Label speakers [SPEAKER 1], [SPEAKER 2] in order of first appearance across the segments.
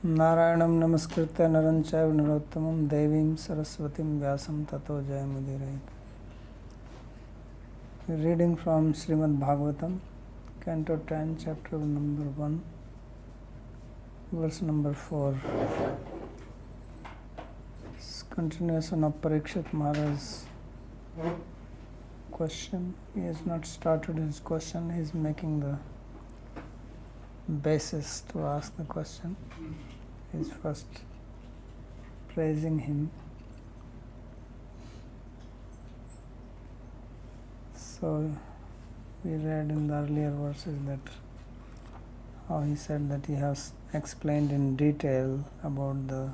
[SPEAKER 1] नारायणं नमस्कृत्य नरं चैव नरोत्तमं देवीं सरस्वतीं व्यासं ततो जयमुदीरयेत्. Reading from Śrīmad-Bhāgavatam, Canto 10, chapter number 1, verse number 4. It's continuation of Parikshit Maharaj's question. He has not started his question, he is making the basis to ask the question. He is first praising him. So we read in the earlier verses that how he said that he has explained in detail about the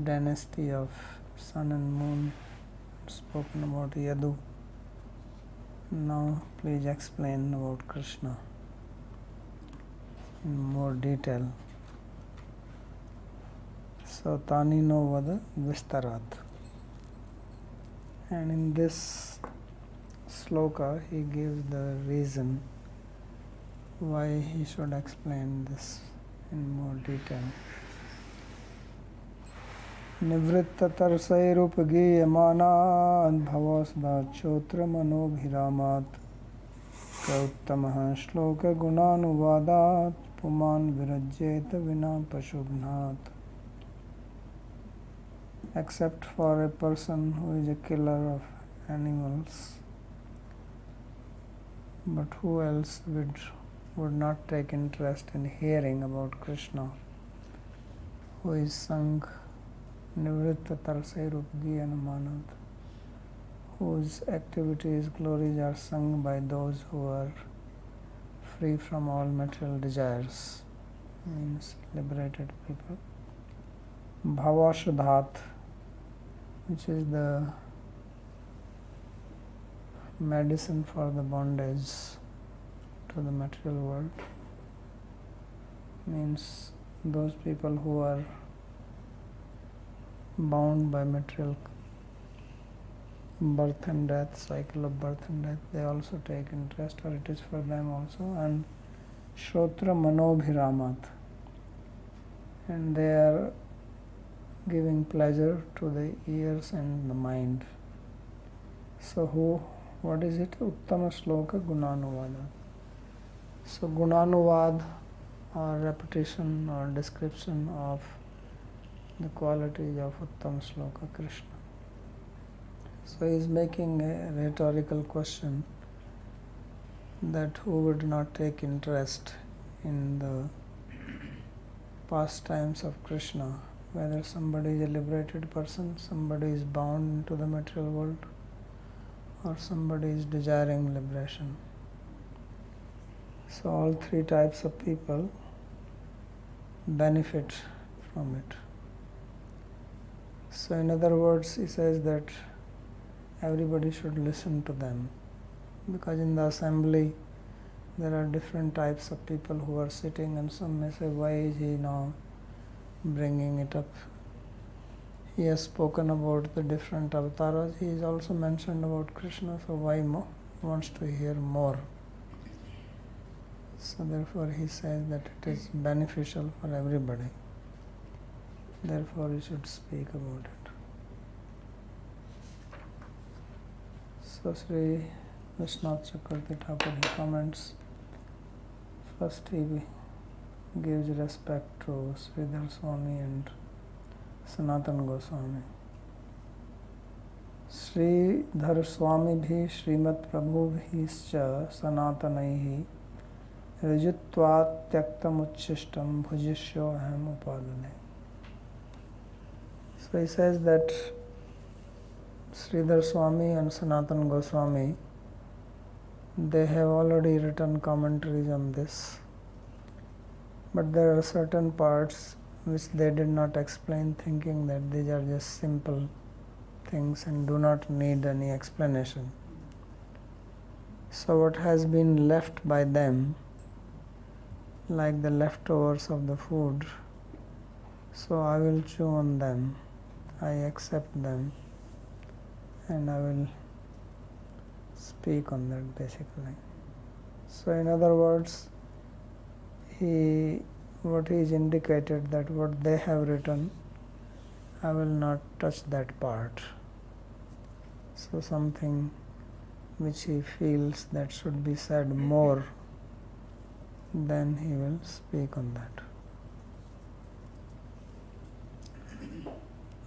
[SPEAKER 1] dynasty of sun and moon, spoken about Yadu. Now please explain about Krishna in more detail. So Tani no vada vistarat. And in this sloka he gives the reason why he should explain this in more detail. Nivritta tarsairupagiyamanad bhavasda chotra manobhiramat kauttamaha shloka gunanuvadat puman virajyeta vina pashubhnat. Except for a person who is a killer of animals, but who else would not take interest in hearing about Krishna, who is sung Nivritta Tarsairupagiyanamānāt, whose activities, glories are sung by those who are free from all material desires, means liberated people. Bhavasudhat, which is the medicine for the bondage to the material world, means those people who are bound by material birth and death, cycle of birth and death, they also take interest, or it is for them also. And Shrotra Manobhiramat, and they are giving pleasure to the ears and the mind. So what is it? Uttama Shloka Gunanuvada. So Gunanuvad, or repetition or description of the qualities of Uttama Shloka Krishna. So he is making a rhetorical question that who would not take interest in the pastimes of Krishna, whether somebody is a liberated person, somebody is bound to the material world, or somebody is desiring liberation. So all three types of people benefit from it. So in other words, he says that everybody should listen to them, because in the assembly there are different types of people who are sitting, and some may say, why is he now bringing it up? He has spoken about the different avatars, he is also mentioned about Krishna, so why more? He wants to hear more. So therefore he says that it is beneficial for everybody. Therefore he should speak about it. So Sri Vishnath Chakravarti Thakur, he comments. First he gives respect to Sridhar Swami and Sanatana Goswami. Sridhar Swami bhi Śrīmad Prabhu bhischa Sanatanaihi Rijitvat Tyaktam Uchishtam Bhujishyo Aham Upadane. So he says that Sridhar Swami and Sanatana Goswami, they have already written commentaries on this, but there are certain parts which they did not explain, thinking that these are just simple things and do not need any explanation. So what has been left by them, like the leftovers of the food, so I will chew on them, I accept them, and I will speak on that basically. So in other words, he what is indicated, that what they have written, I will not touch that part. So something which he feels that should be said more, then he will speak on that.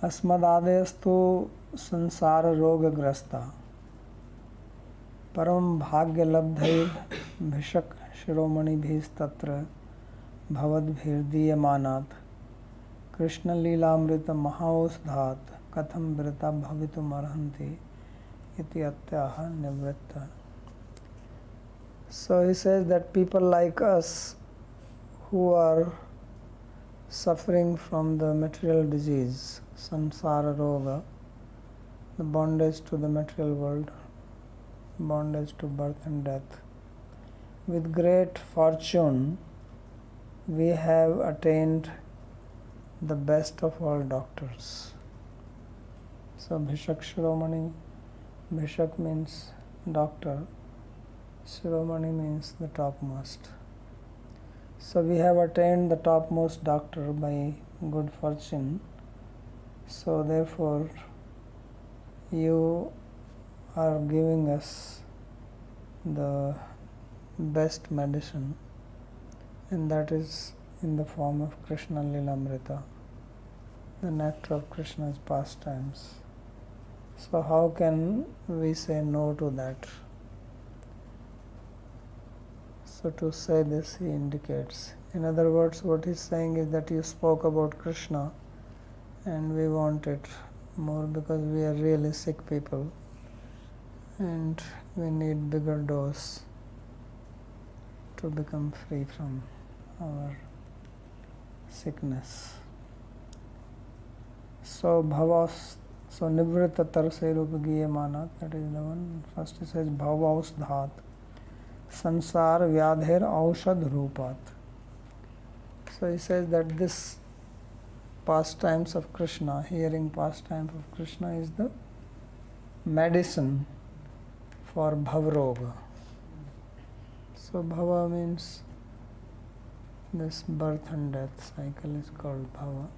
[SPEAKER 1] अस्मदादयस्तु संसार रोगग्रस्ता परम भाग्यलब्धैर्भिषक् शिरोमणिभिस्तत्र भवद्भिर्दीयमानात् कृष्णलीलामृत महाऔषधात् कथं विरता भवितुमर्हन्ति इति अत्याह निवृत्ता. So he says that people like us who are suffering from the material disease, samsara roga, the bondage to the material world, bondage to birth and death, with great fortune we have attained the best of all doctors. So Bhishak Shiromani, Bhishak means doctor, Shiromani means the topmost. So we have attained the topmost doctor by good fortune. So therefore you are giving us the best medicine, and that is in the form of Krishna Lilamrita, the nectar of Krishna's pastimes. So how can we say no to that? So to say this, he indicates. In other words, what he's saying is that you spoke about Krishna and we want it more because we are really sick people and we need bigger dose to become free from our sickness. So bhavas, so nivritta tarsai rupagiya manat, that is the one. First he says bhavaus dhat sansar vyadher aushad rupat. So he says that this pastimes of Krishna, hearing pastimes of Krishna, is the medicine for bhavroga. So bhava means this birth and death cycle is called bhava.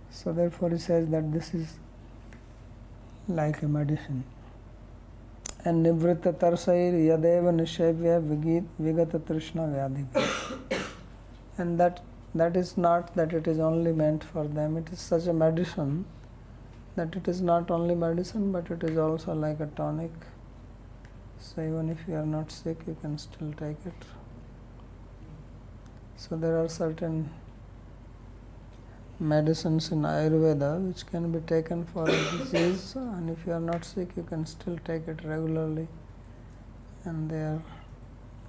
[SPEAKER 1] So therefore he says that this is like a medicine. And nivritta tarsair yadeva nishevya vigata trishna vyadhi. And that is not that it is only meant for them. It is such a medicine that it is not only medicine, but it is also like a tonic. So even if you are not sick, you can still take it. So there are certain medicines in Ayurveda which can be taken for a disease, and if you are not sick, you can still take it regularly. And they are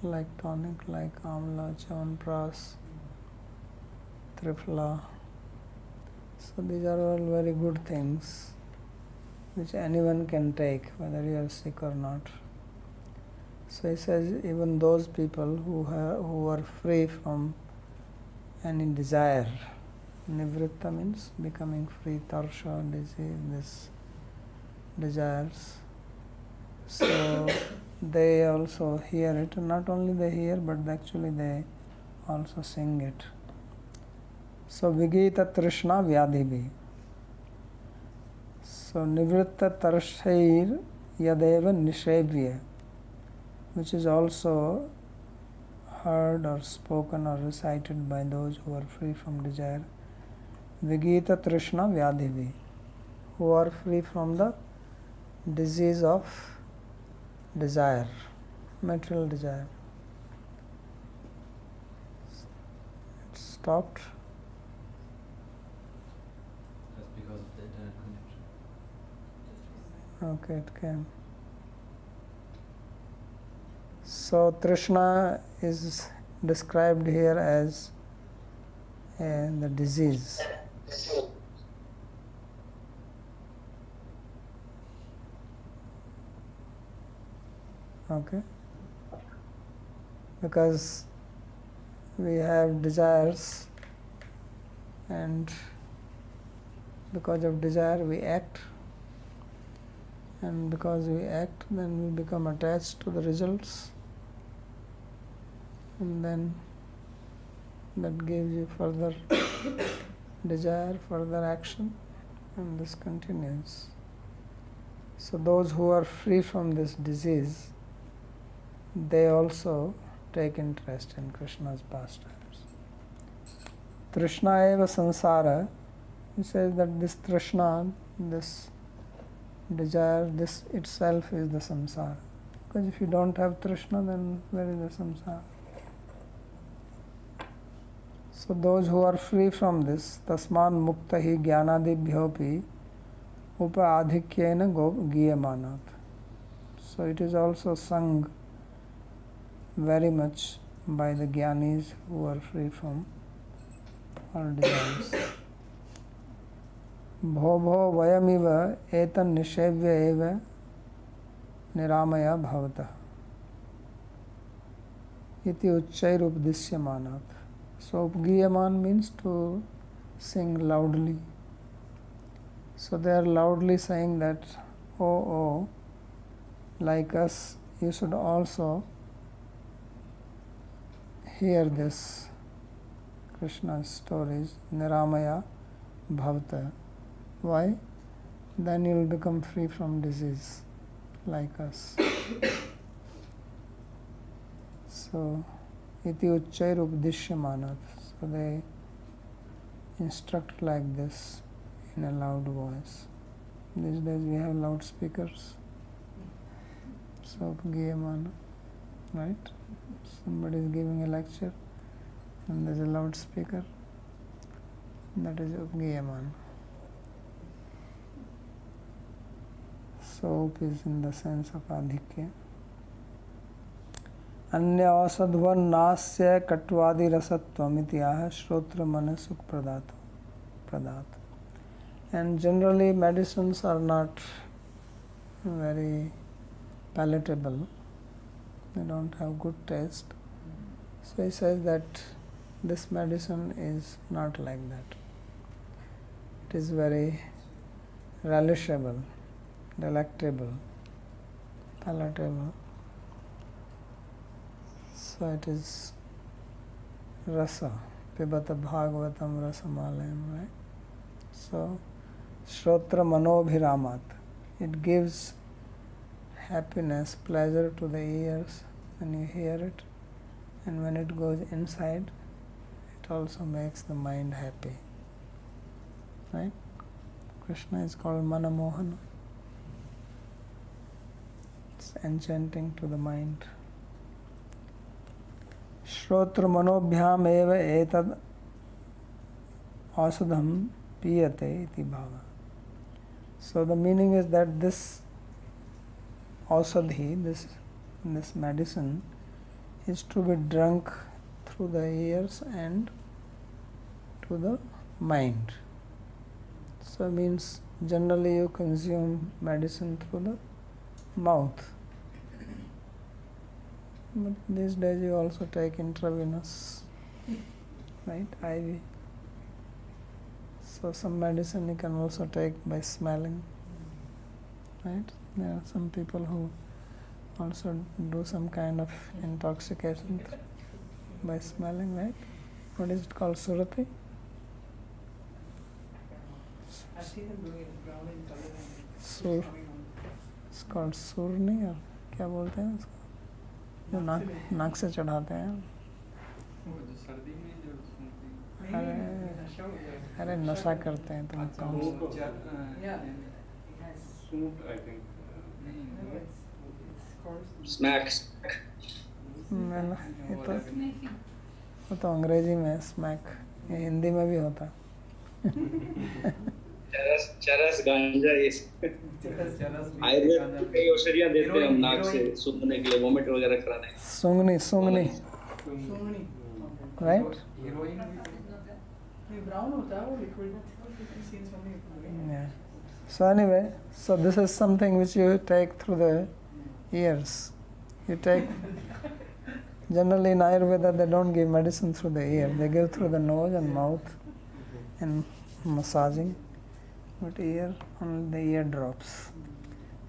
[SPEAKER 1] like tonic, like amla, chyawanprash, triphala. So these are all very good things which anyone can take, whether you are sick or not. So he says even those people who are free from any desire. Nivritta means becoming free, tarsha, disease, this desires. So they also hear it. Not only they hear, but actually they also sing it. So vigita trishna vyadhibi. So nivritta tarshair yadeva nishevya, which is also heard or spoken or recited by those who are free from desire. Vigita trishna vyadhivi, who are free from the disease of desire, material desire. It stopped.
[SPEAKER 2] That's because of the internet connection.
[SPEAKER 1] Okay, it came. So Trishna is described here as the disease. Okay, because we have desires, and because of desire we act, and because we act, then we become attached to the results, and then that gives you further desire, further action, and this continues. So those who are free from this disease, they also take interest in Krishna's pastimes. Trishna eva sansara, he says that this Trishna, this desire, this itself is the samsara. Because if you don't have Trishna, then where is the samsara? So those who are free from this, tasman muktahi jnanadibhyopi upa-adhikyena giyamanat. So it is also sung very much by the jnanis who are free from all desires. Bho bho vayamiva etan nishevya eva niramaya bhavata iti uchchair updishyamanat. So upgiyaman means to sing loudly. So they are loudly saying that, oh, like us, you should also hear this Krishna's stories, Niramaya Bhavata. Why? Then you will become free from disease, like us. So, iti uchchair updishyamanat. So they instruct like this in a loud voice. These days we have loudspeakers. So upgiyamana, right? Somebody is giving a lecture and there is a loudspeaker. That is upgiyamana. So up is in the sense of adhikya. अन्य औषधवन नास्य कट्वादि रसत्वम इत्याह श्रोत्र मन सुख प्रदात. And generally medicines are not very palatable. They don't have good taste. So he says that this medicine is not like that. It is very relishable, delectable, palatable. So it is rasa, pibata Bhāgavatam Rāsa-līlā, right? So Shrotra manobhiramat. It gives happiness, pleasure to the ears when you hear it, and when it goes inside, it also makes the mind happy. Right? Krishna is called Manamohana. It's enchanting to the mind. Shrotra manobhyam eva etad ausadham piyate iti bhava. So the meaning is that this ausadhi, this medicine, is to be drunk through the ears and to the mind. So it means generally you consume medicine through the mouth. But these days you also take intravenous, right, IV. So some medicine you can also take by smelling, right? There are some people who also do some kind of intoxication by smelling, right? What is it called, surati? Sur. It's called surni or क्या बोलते हैं उसको? जो नाक से चढ़ाते हैं. अरे नशा करते हैं तुम कौन?
[SPEAKER 3] Smacks.
[SPEAKER 1] वो तो अंग्रेजी में स्मैक, ये हिंदी में भी होता.
[SPEAKER 3] चरस गांजा ये आयुर्वेद कई औषधियां देते हैं हम नाक से सूंघने के लिए, वोमिट वगैरह कराने.
[SPEAKER 1] सूंघनी, right? Yeah. So anyway, so this is something which you take through the ears. You take, generally in Ayurveda they don't give medicine through the ear, they give through the nose and mouth and massaging, but ear, only the ear drops.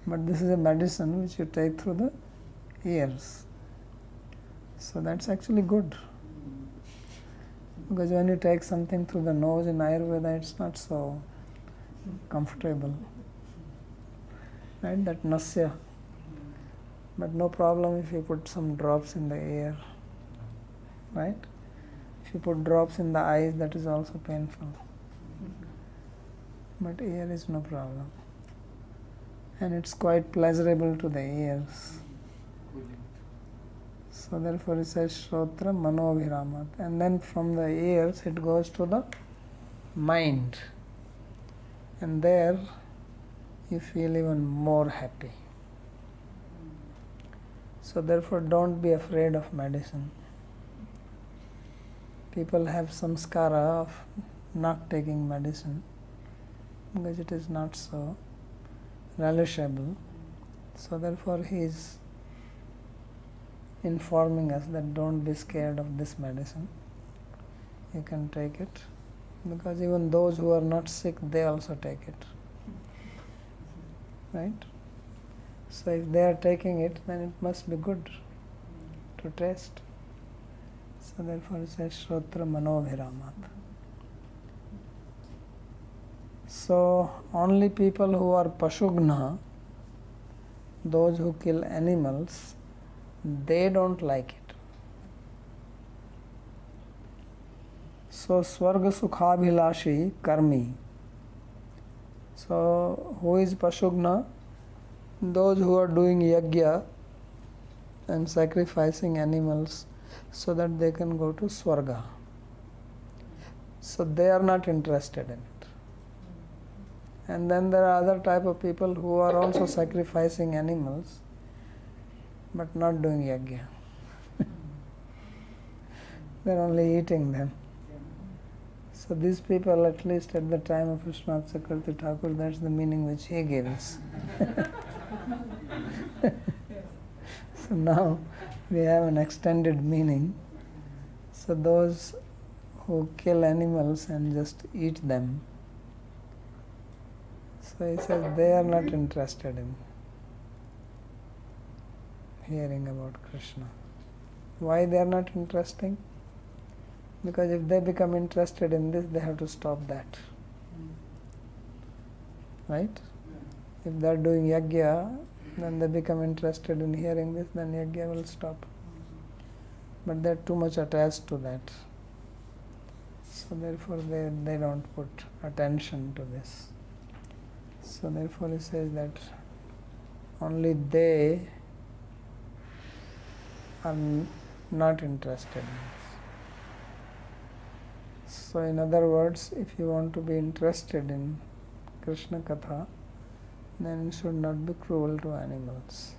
[SPEAKER 1] But this is a medicine which you take through the ears. So that's actually good. Because when you take something through the nose in Ayurveda, it's not so comfortable. Right? That nasya. But no problem if you put some drops in the ear. Right? If you put drops in the eyes, that is also painful. But ear is no problem. And it's quite pleasurable to the ears. So therefore it says Shrotra Manobhiramat. And then from the ears it goes to the mind. And there you feel even more happy. So therefore don't be afraid of medicine. People have samskara of not taking medicine because it is not so relishable. So therefore he is informing us that don't be scared of this medicine. You can take it, because even those who are not sick, they also take it. Right? So if they are taking it, then it must be good to taste. So therefore it says Shrotra Manobhiramat. So only people who are Pashugna, those who kill animals, they don't like it. So Swarga Sukhabhilashi Karmi. So who is Pashugna? Those who are doing yajna and sacrificing animals so that they can go to Swarga. So they are not interested in it. And then there are other type of people who are also sacrificing animals but not doing yajna. They are only eating them. So these people, at least at the time of Vishwanath Chakravarti Thakur, that's the meaning which he gives. So now we have an extended meaning. So those who kill animals and just eat them, so he says they are not interested in hearing about Krishna. Why they are not interesting? Because if they become interested in this, they have to stop that. Right? If they are doing yajna, then they become interested in hearing this, then yajna will stop. But they are too much attached to that. So therefore they don't put attention to this. So therefore he says that only they are not interested in this. So in other words, if you want to be interested in Krishna Katha, then you should not be cruel to animals.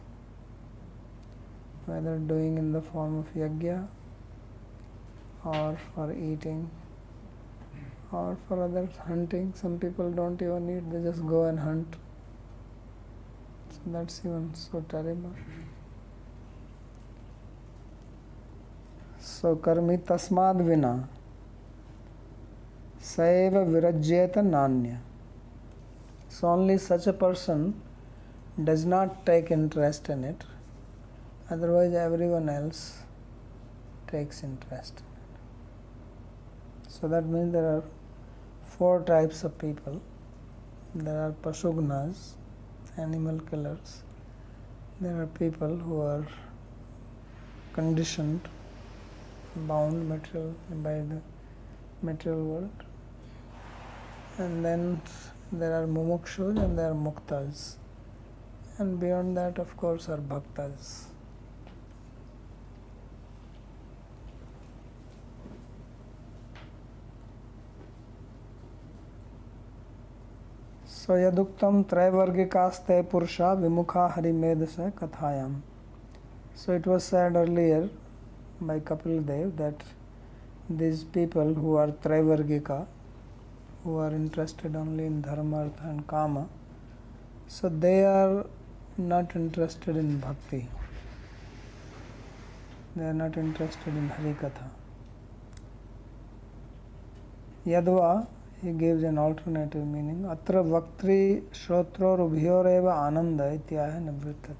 [SPEAKER 1] Whether doing in the form of yajna, or for eating, or for others hunting. Some people don't even eat, they just go and hunt. So that's even so terrible. So karmi tasmad vina saiva virajyeta nanya. So only such a person does not take interest in it, otherwise everyone else takes interest in it. So that means there are 4 types of people. There are Pashugnas, animal killers. There are people who are conditioned, bound by the material world. And then there are mumukshus and there are muktas. And beyond that, of course, are bhaktas. So yaduktam traivargikaste purusha vimukha harimedasa kathayam. So it was said earlier by Kapil Dev that these people who are traivargika, who are interested only in dharma, artha and kama, so they are not interested in bhakti. They are not interested in harikatha. Yadva, he gives an alternative meaning. Atra vaktri shrotro rubhyoreva ananda ityaha nivrittat.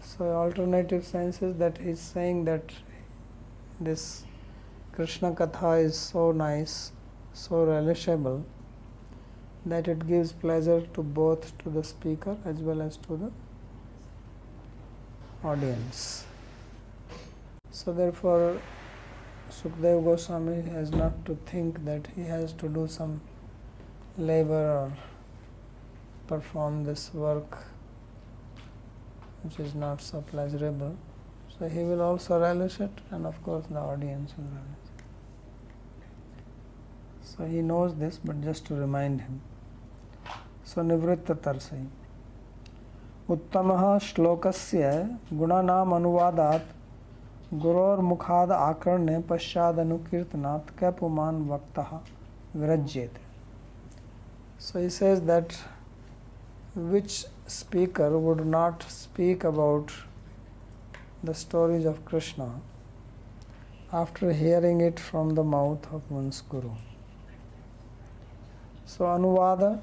[SPEAKER 1] So alternative sense is that he is saying that this Krishna Katha is so nice, so relishable, that it gives pleasure to both to the speaker as well as to the audience. So therefore, Sukadeva Goswami has not to think that he has to do some labor or perform this work which is not so pleasurable. So he will also relish it, and of course the audience will relish it. So he knows this, but just to remind him. So Nivritta Tarsai Uttamaha Shlokasya Gunanam Anuvadat Guror Mukhad Akarne Pashad Anukirtanat Kapuman Vaktaha Virajyete. So he says that which speaker would not speak about the stories of Krishna after hearing it from the mouth of one's Guru. So Anuvada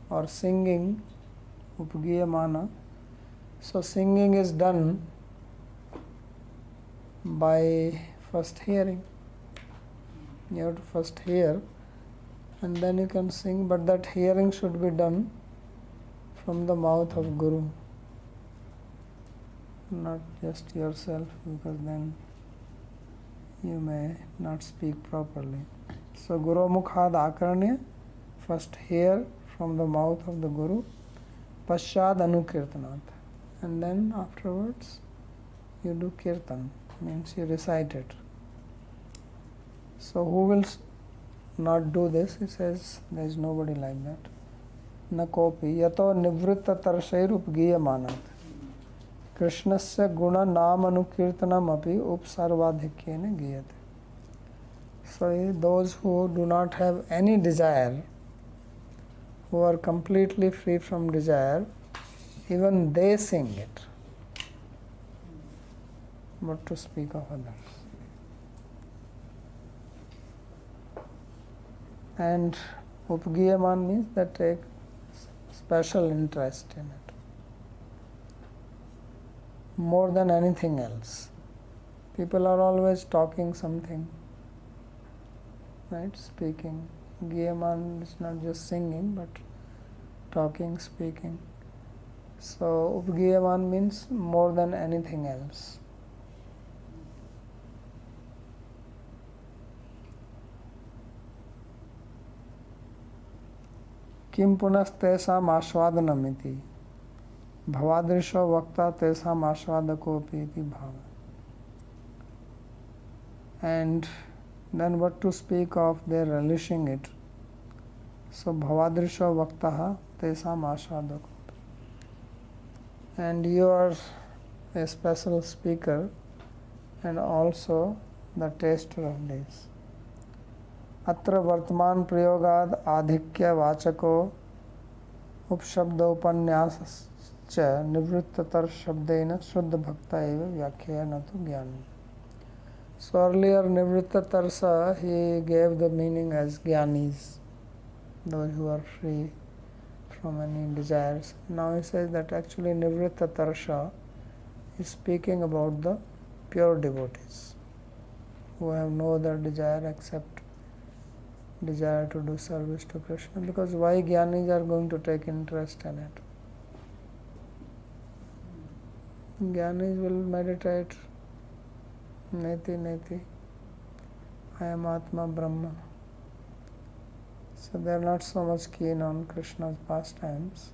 [SPEAKER 1] or singing, Upagiyamana. So singing is done by first hearing. You have to first hear and then you can sing, but that hearing should be done from the mouth of Guru, not just yourself, because then you may not speak properly. So Guru Mukhad Akarnya, first hear from the mouth of the Guru, Pashad Anukirtanat, and then afterwards you do Kirtan, means you recite it. So who will not do this? He says there is nobody like that. Nakopi yato nivritta tarshair upgiyamanat Krishnasya guna nam anukirtanam api upsarvadhikyene giyate. So those who do not have any desire, who are completely free from desire, even they sing it. What to speak of others? And upgiyaman means that take special interest in it, more than anything else. People are always talking something, right? Speaking. Giyaman is not just singing, but talking, speaking. So upgiyaman means more than anything else. किम पुनस्तेषाम् आस्वादनमिति भवादृशो वक्ता तेषाम् आस्वादकोऽपि इति भाव. And then what to speak of their relishing it. So bhavadrisho vaktaha tesam aswadako. And you are a special speaker and also the taster of this. Atra vartman prayogad adhikya vachako upshabda upanyasascha nivrittatar shabdena shuddha bhakta eva vyakhya tu gyani. So earlier Nivritta Tarsa, he gave the meaning as Gyanis, those who are free from any desires. Now he says that actually Nivritta Tarsha is speaking about the pure devotees who have no other desire except desire to do service to Krishna. Because why Gyanis are going to take interest in it? Gyanis will meditate Neti Neti, I am Atma Brahma. So they are not so much keen on Krishna's pastimes.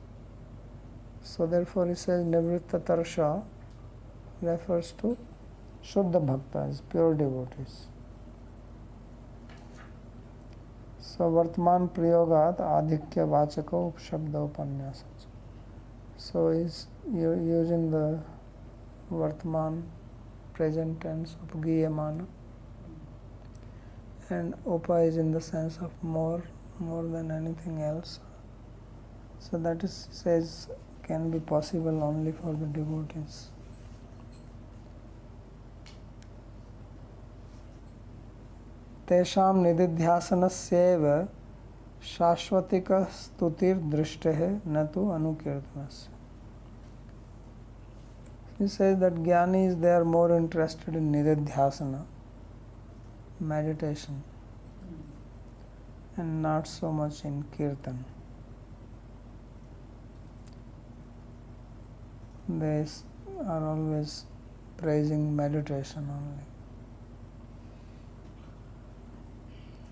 [SPEAKER 1] So therefore he says Nivritta Tarsha refers to Shuddha Bhaktas, pure devotees. So Vartman Prayogat Adhikya Vachako Upshabda Upanyasa. So he's using the Vartman present tense, upgiyamana, and upa is in the sense of more than anything else. So that is, says, can be possible only for the devotees. Tesham nididhyasanasya shashvatika stutir drishtahe natu anukirtanasya. He says that Gyanis, they are more interested in Nididhyasana. meditation and not so much in kirtan. They are always praising meditation only.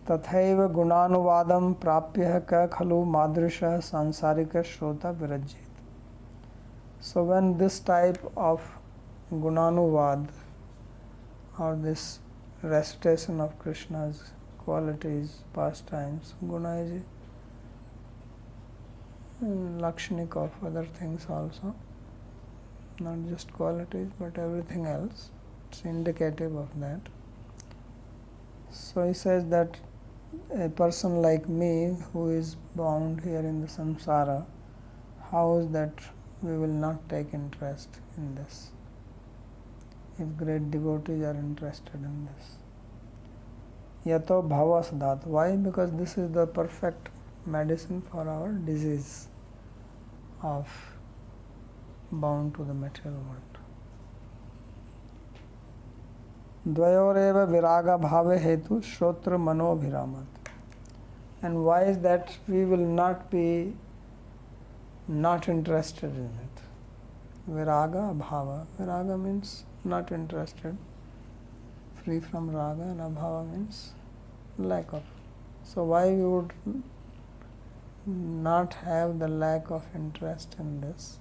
[SPEAKER 1] तथैव गुणानुवादं प्राप्य क खलु मादृशः सांसारिक श्रोता विरज्येत. So when this type of gunanuvad or this recitation of Krishna's qualities, pastimes, guna is lakshnik of other things also, not just qualities but everything else, it's indicative of that. So he says that a person like me who is bound here in the samsara, how is that we will not take interest in this if great devotees are interested in this? Yato bhava sadat. Why? Because this is the perfect medicine for our disease of bound to the material world. Dvayoreva viraga bhave hetu shrotra manobhiramat. And why is that we will not be not interested in it? Viraga abhava. Viraga means not interested, free from raga, and abhava means lack of. So why we would not have the lack of interest in this?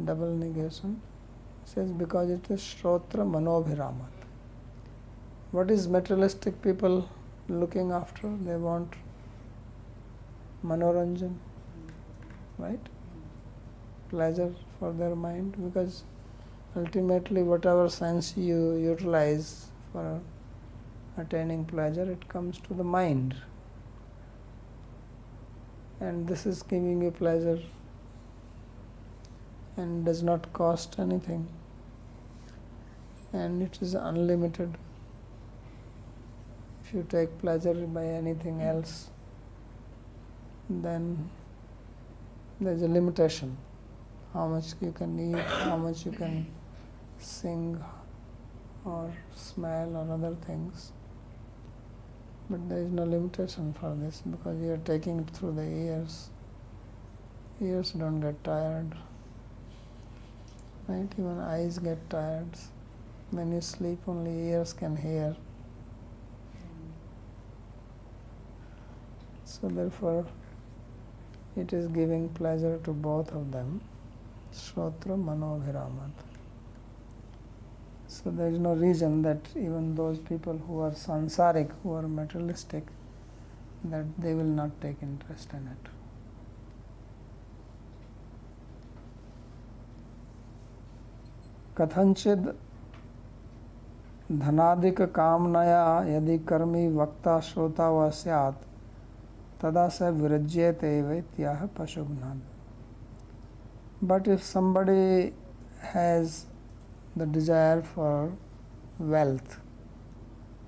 [SPEAKER 1] Double negation. Says because it is shrotra manobhiramat. What is materialistic people looking after? They want manoranjan, right? Pleasure for their mind, because ultimately whatever sense you utilize for attaining pleasure, it comes to the mind, and this is giving you pleasure and does not cost anything, and it is unlimited. If you take pleasure by anything else, then there is a limitation. How much you can eat, how much you can sing or smell or other things. But there is no limitation for this because you are taking it through the ears. Ears don't get tired. Right? Even eyes get tired. When you sleep, only ears can hear. So therefore, it is giving pleasure to both of them. Shrotra manobhiramat. So there is no reason that even those people who are sansaric, who are materialistic, that they will not take interest in it. Kathanchid dhanadika kamnaya yadi karmi vakta shrota va syat tada sa virajyate vaityah pashugna. But if somebody has the desire for wealth,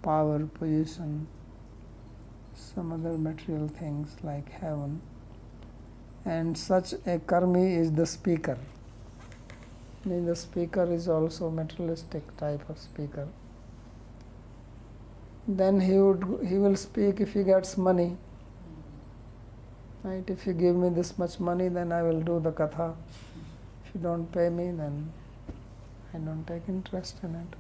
[SPEAKER 1] power, position, some other material things like heaven, and such a karmi is the speaker. The speaker is also materialistic type of speaker. Then he will speak if he gets money. Right? If you give me this much money, then I will do the katha. If you don't pay me, then I don't take interest in it.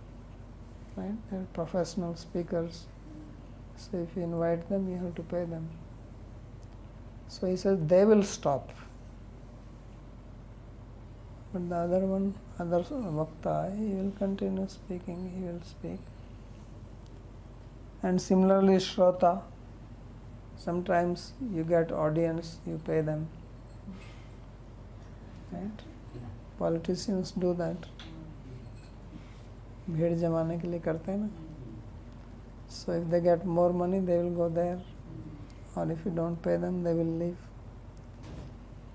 [SPEAKER 1] Right? They are professional speakers. So if you invite them, you have to pay them. So he says they will stop. But the other one, other vakta, he will continue speaking, he will speak. And similarly, shrota, sometimes you get audience, you pay them. Right? Politicians do that. भीड़ जमाने के लिए करते हैं ना. So if they get more money, they will go there. Or if you don't pay them, they will leave.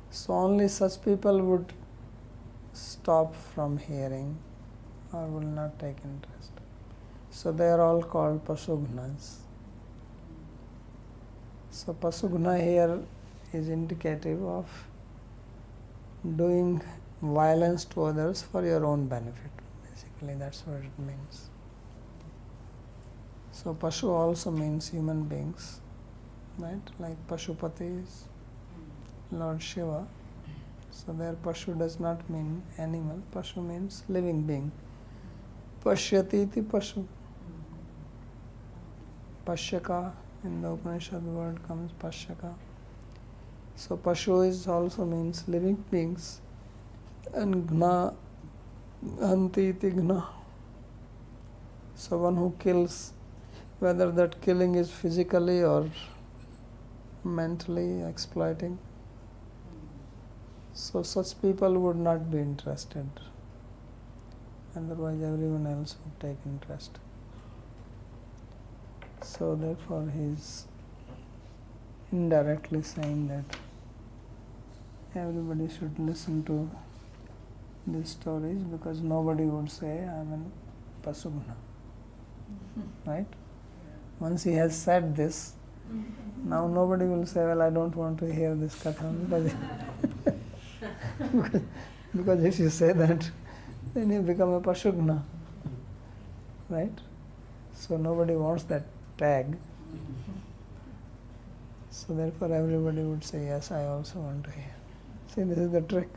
[SPEAKER 1] So only such people would stop from hearing or will not take interest. So they are all called pasugnas. So pasugna here is indicative of doing violence to others for your own benefit. Basically, that's what it means. So Pashu also means human beings, right? Like Pashupati is Lord Shiva. So there Pashu does not mean animal. Pashu means living being. Pashyati iti Pashu. Pashyaka, in the Upanishad word comes Pashyaka. So Pashu is also means living beings. And Gna, Hanti iti Gna. So one who kills, whether that killing is physically or mentally exploiting. So such people would not be interested. Otherwise everyone else would take interest. So therefore he is indirectly saying that everybody should listen to these stories, because nobody would say I am a Pasugna. Right? Once he has said this, now nobody will say, well, I don't want to hear this katha, because if you say that, then you become a Pashugna. Right? So nobody wants that tag. So therefore everybody would say, yes, I also want to hear. See, this is the trick.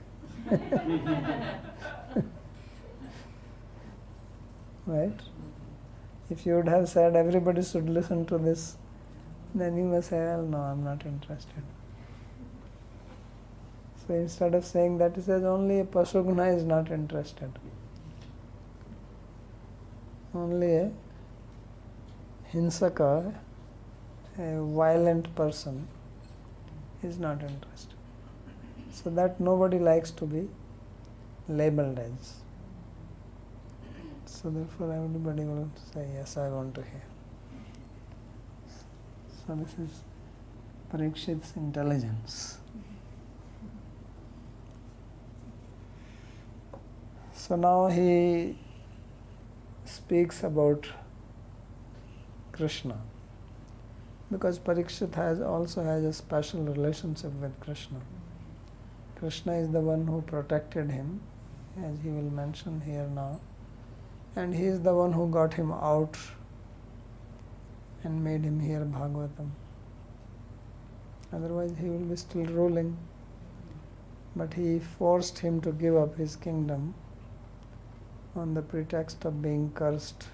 [SPEAKER 1] Right? If you would have said everybody should listen to this, then you may say, well, no, I'm not interested. So instead of saying that, he says only a Pasugna is not interested. Only a Hinsaka, a violent person, is not interested. So that nobody likes to be labeled as. So therefore everybody will say, yes, I want to hear. So this is Parikshit's intelligence. So now he speaks about Krishna, because Parikshit also has a special relationship with Krishna. Krishna is the one who protected him, as he will mention here now, and he is the one who got him out and made him hear Bhāgavatam. Otherwise he will be still ruling. But he forced him to give up his kingdom on the pretext of being cursed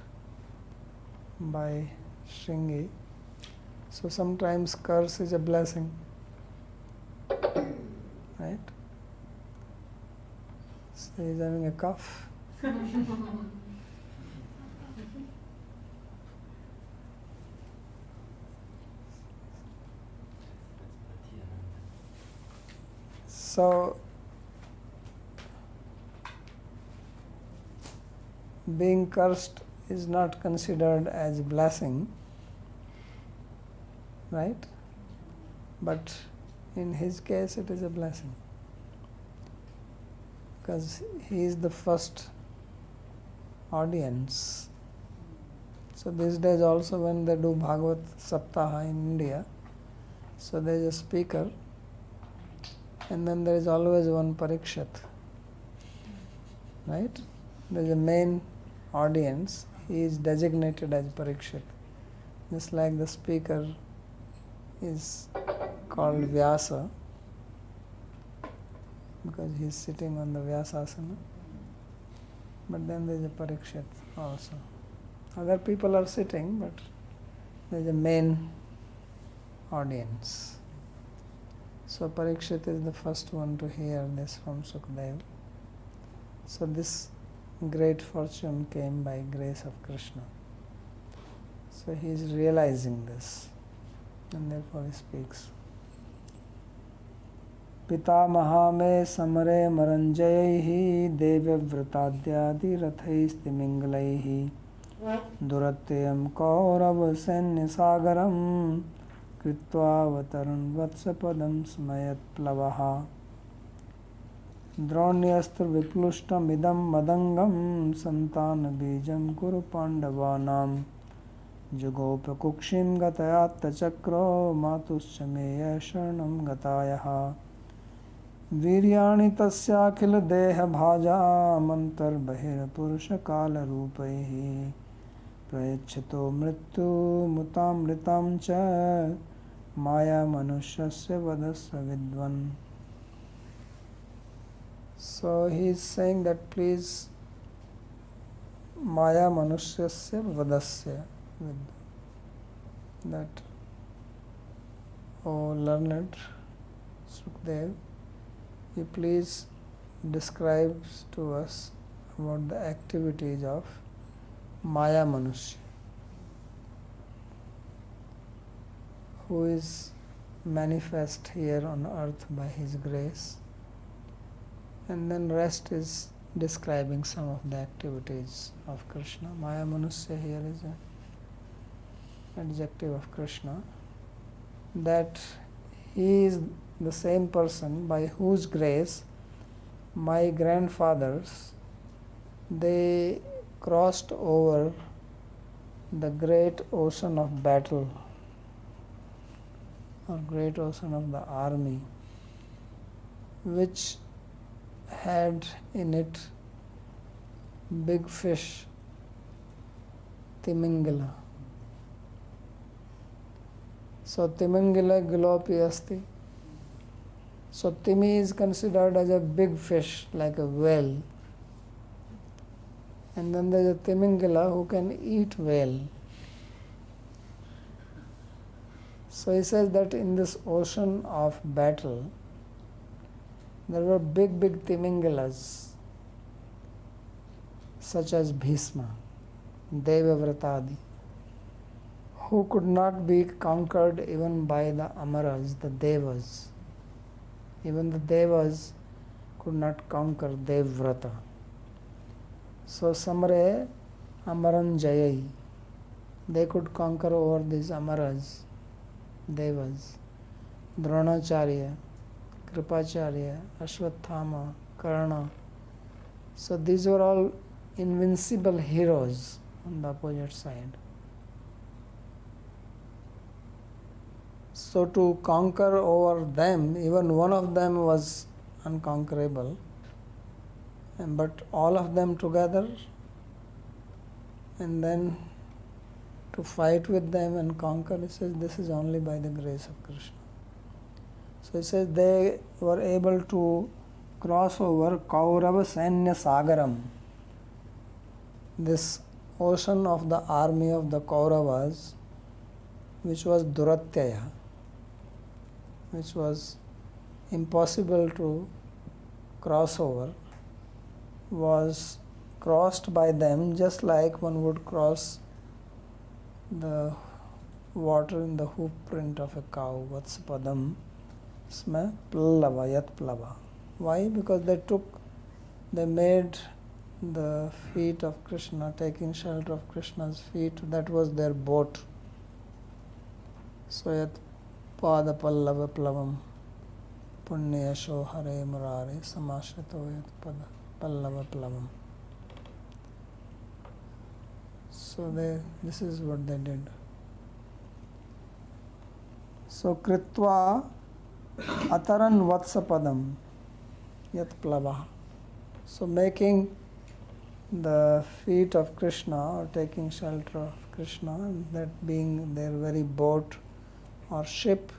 [SPEAKER 1] by Shringi. So sometimes curse is a blessing. Right? So he is having a cough. So being cursed is not considered as blessing, right? But in his case it is a blessing, because he is the first audience. So these days also when they do Bhagavat Saptaha in India, so there is a speaker and then there is always one Parikshit, right? There is a main audience, he is designated as Parikshit. Just like the speaker is called Vyasa, because he is sitting on the Vyasasana. But then there is a Parikshit also. Other people are sitting, but there is a main audience. So Parikshit is the first one to hear this from Sukadeva. So this great fortune came by grace of Krishna. So he is realizing this, and therefore he speaks. Pitamaha me samare maranjayaihi devyavratadyadi rathaistimingalaihi duratyam kaurav sanya sagaram Kritva avatarun vatsapadam smayat plavaha Dronyastra viplushtam idam madangam Santana bijam kuru pandavanam Jugopa kukshim gatayatta chakro Matuscha meya sharanam gatayaha Viryani tasya deha bhaja Mantar bahir purusha kala rupaihi prayachito mrityu mutamritam cha maya manushasya vadasya vidvan. So he is saying that please maya manushasya vadasya vidvan, that oh learned Sukdev, you please describe to us about the activities of Maya Manushya, who is manifest here on earth by his grace, and then rest is describing some of the activities of Krishna. Maya Manushya here is an adjective of Krishna, that he is the same person by whose grace my grandfathers, they crossed over the great ocean of battle or great ocean of the army, which had in it big fish, Timingila. So Timingila gilopi asti. So Timi is considered as a big fish, like a whale. And then there is a Timingila who can eat whale. So he says that in this ocean of battle, there were big Timingilas, such as Bhishma, Devavratadi, who could not be conquered even by the Amaras, the Devas. Even the Devas could not conquer Devrata. So Samare Amaran Jayai, they could conquer over these Amaras, Devas. Dronacharya, Kripacharya, Ashwathama, Karna. So these were all invincible heroes on the opposite side. So to conquer over them, even one of them was unconquerable, but all of them together, and then to fight with them and conquer, he says this is only by the grace of Krishna. So he says they were able to cross over Kaurava Sanya Sagaram, this ocean of the army of the Kauravas, which was Duratyaya, which was impossible to cross over, was crossed by them just like one would cross the water in the hoof print of a cow. Vatspadam sma plava yat plava. Why? Because they made the feet of Krishna, taking shelter of Krishna's feet, that was their boat. So yat pada pallava plavam punyasho hare murare samashrito yat pada pallava plavam. So this is what they did. So kritva ataran vatsapadam yat plava. So making the feet of Krishna, or taking shelter of Krishna, that being their very boat or ship,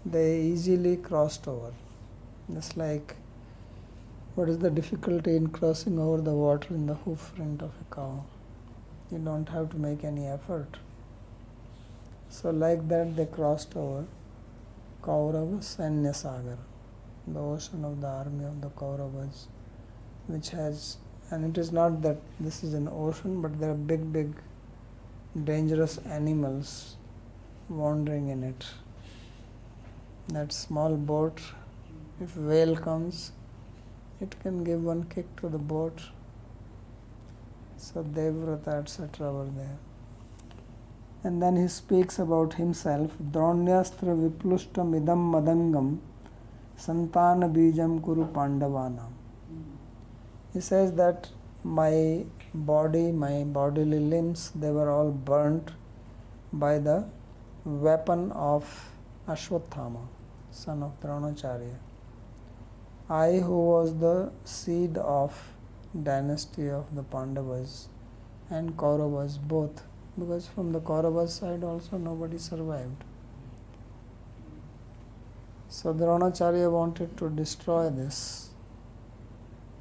[SPEAKER 1] they easily crossed over. Just like, what is the difficulty in crossing over the water in the hoof print of a cow? You don't have to make any effort. So like that they crossed over Kaurava Sanya Sagar, the ocean of the army of the Kauravas, which has, and it is not that this is an ocean, but there are big dangerous animals wandering in it. That small boat, if whale comes, it can give one kick to the boat. So Devrata, etc. were there. And then he speaks about himself. Dronyastra viplushtam idam madangam santana bijam kuru pandavanam. He says that my bodily limbs, they were all burnt by the weapon of Ashwathama, son of Dronacharya. I, who was the seed of dynasty of the Pandavas and Kauravas both, because from the Kauravas side also nobody survived. So Dronacharya wanted to destroy this,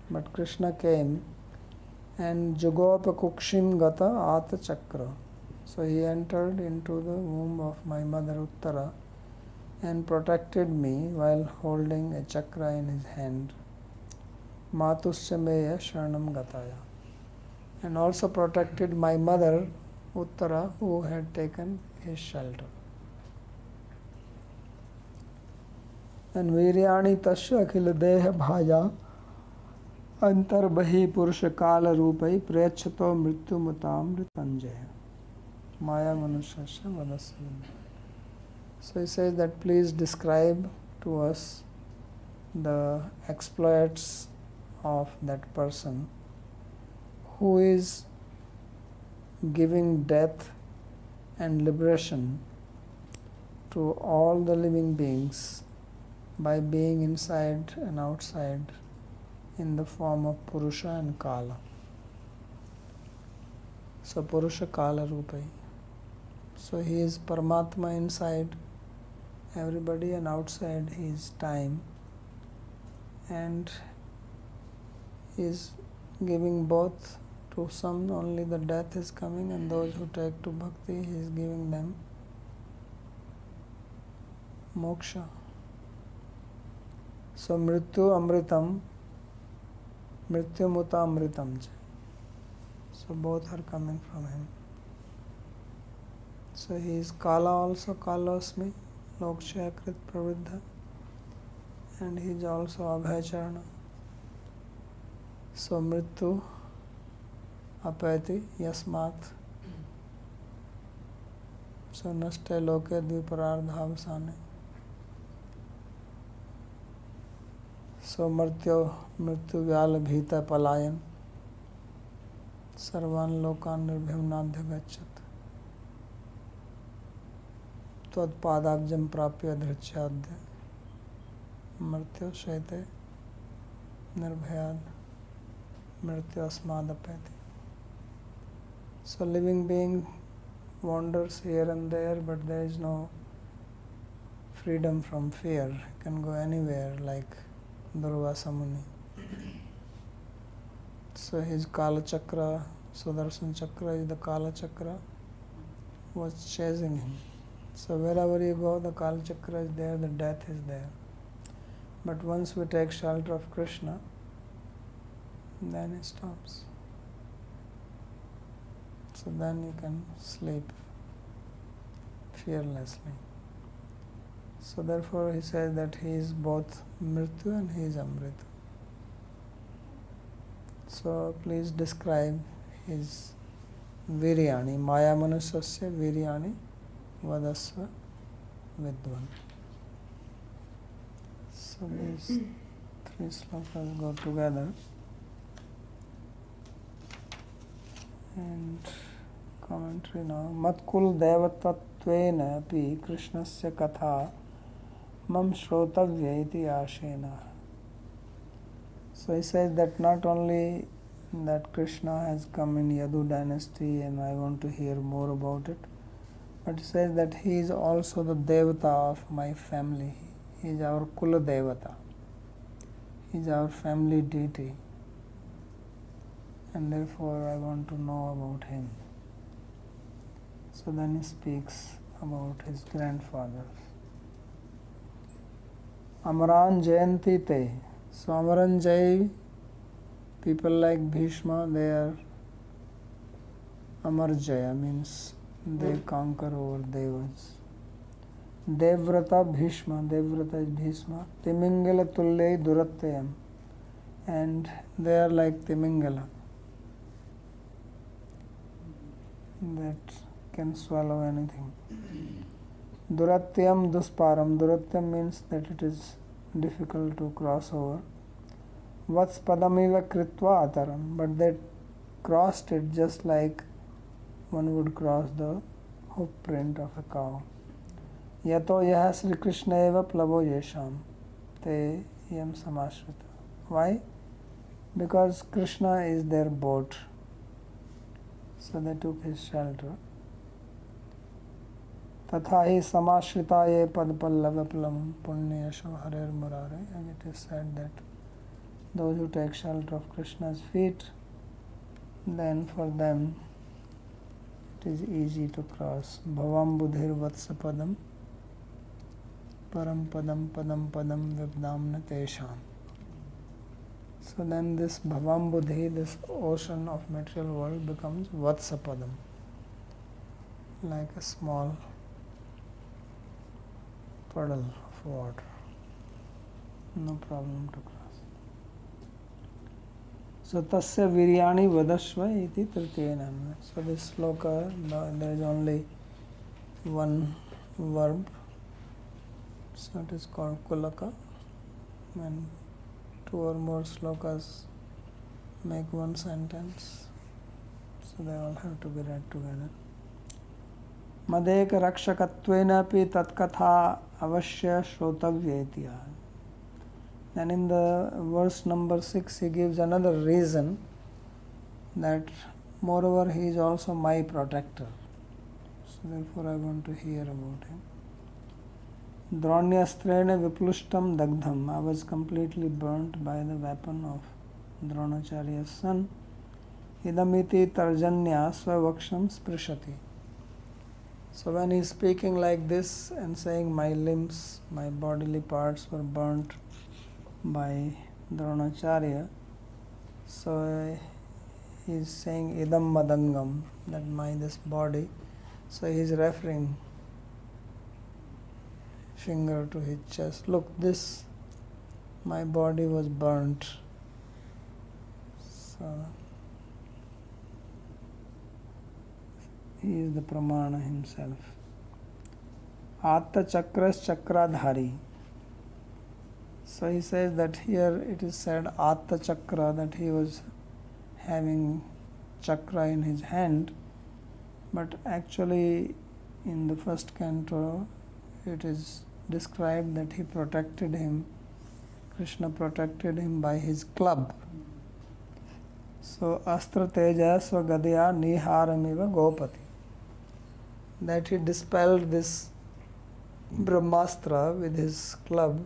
[SPEAKER 1] but Krishna came and Jugopa Kukshim Gata Ata Chakra. So he entered into the womb of my mother Uttara and protected me while holding a chakra in his hand. Matusya meya sharanam gataya. And also protected my mother Uttara, who had taken his shelter. And Viryani tasya akhila deha bhaja antar bahi purusha kala rupai prechato mrityu mutam ritanjaya maya manushasya vadasya. So he says that please describe to us the exploits of that person who is giving death and liberation to all the living beings by being inside and outside in the form of Purusha and Kala. So Purusha Kala Rupai. So he is Paramatma inside everybody and outside he is time, and is giving both. To some only the death is coming, and those who take to bhakti he is giving them moksha. So mrityu amritam, mrityu muta amritam cha. So both are coming from him. So he is Kala also, Kalosmi, Lokshaya Krit Pravriddha, and he is also Abhayacharana. So mrityu apayati yasmat. So nashte loke dviparardhavasane. So mrityu vyala bhita palayan. Sarvan lokan nirbhimnadhya gachat. Tvad padabjam prapya dhrichadya. Mrityu shaite nirbhayad. Mrityu asmadapati. So living being wanders here and there, but there is no freedom from fear. He can go anywhere like Durvasa Muni. So his Kala Chakra, Sudarshan Chakra is the Kala Chakra, was chasing him. So wherever you go, the Kala Chakra is there, the death is there. But once we take shelter of Krishna, then it stops. So then you can sleep fearlessly. So therefore he says that he is both Mrityu and he is Amrita. So please describe his Viryani, Maya Manusasya Viryani Vadasva Vidvan. So these three slokas go together. And commentary now. Matkul devatattvena api Krishnasya katha mam shrotavya iti ashena. So he says that not only that Krishna has come in Yadu dynasty and I want to hear more about it, but he says that he is also the Devata of my family. He is our Kula Devata. He is our family deity. And therefore I want to know about him. So then he speaks about his grandfathers. Amaran Jayanti Te. So Amaran Jai, people like Bhishma, they are Amar Jaya, means they conquer over Devas. Devrata Bhishma, Devrata is Bhishma. Timingala Tulle Durattayam. And they are like Timingala, that can swallow anything. Duratyam Dusparam. Duratyam means that it is difficult to cross over. Vats Padamiva Kritva Ataram. But they crossed it just like one would cross the hoof print of a cow. Yato Yaha Sri Krishna eva plavo yesham te yam samashrita. Why? Because Krishna is their boat. So they took his shelter. Tatha hi samashhritaye pad pallavapalam punyasho harer murare. And it is said that those who take shelter of Krishna's feet, then for them it is easy to cross. Bhavam budhir vatsa padam param padam padam padam vibdamna tesham. So then this bhavam buddhi, this ocean of material world, becomes vatsa padam, like a small puddle of water. No problem to cross. So tasya viryani vadashva iti trityenam. So this sloka, there is only one verb, so it is called kulaka, and two or more slokas make one sentence, so they all have to be read together. Madeka rakshakatvena pi tatkatha avashya shrotavyetya. Then in the verse number 6 he gives another reason, that moreover he is also my protector. So therefore I want to hear about him. Dronyastrena viplushtam dagdham. I was completely burnt by the weapon of Dronacharya's son. Idamiti tarjanya svavaksham sprishati. So when he is speaking like this and saying my limbs, my bodily parts were burnt by Dronacharya, so he is saying idam madangam, that my this body. So he is referring finger to his chest. Look, this, my body was burnt. So he is the pramana himself. Atta chakras chakradhari. So he says that here it is said Atta chakra, that he was having chakra in his hand, but actually in the first canto it is described that he protected him, Krishna protected him by his club. So astra teja swagadya niharamiva gopati, that he dispelled this brahmastra with his club,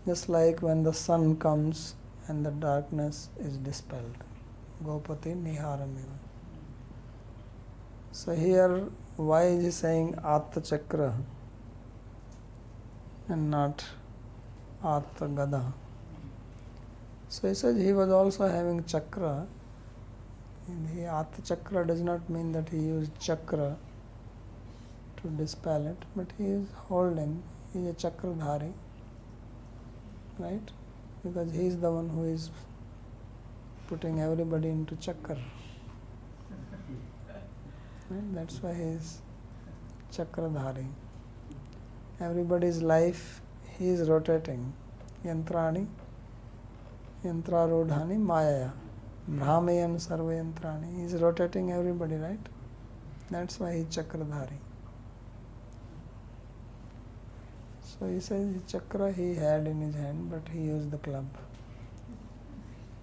[SPEAKER 1] just like when the sun comes and the darkness is dispelled. Gopati niharamiva. So here why is he saying Atta chakra and not Atta gada? So he says he was also having chakra. And he, Atta chakra does not mean that he used chakra to dispel it, but he is holding, he is a chakradhari, right? Because he is the one who is putting everybody into chakra. Right? That's why he is chakradhari. Everybody's life he is rotating. Yantrani, yantrarodhani mayaya. Brahmayan sarva yantrani. He is rotating everybody, right? That's why he is chakradhari. So he says the chakra he had in his hand, but he used the club.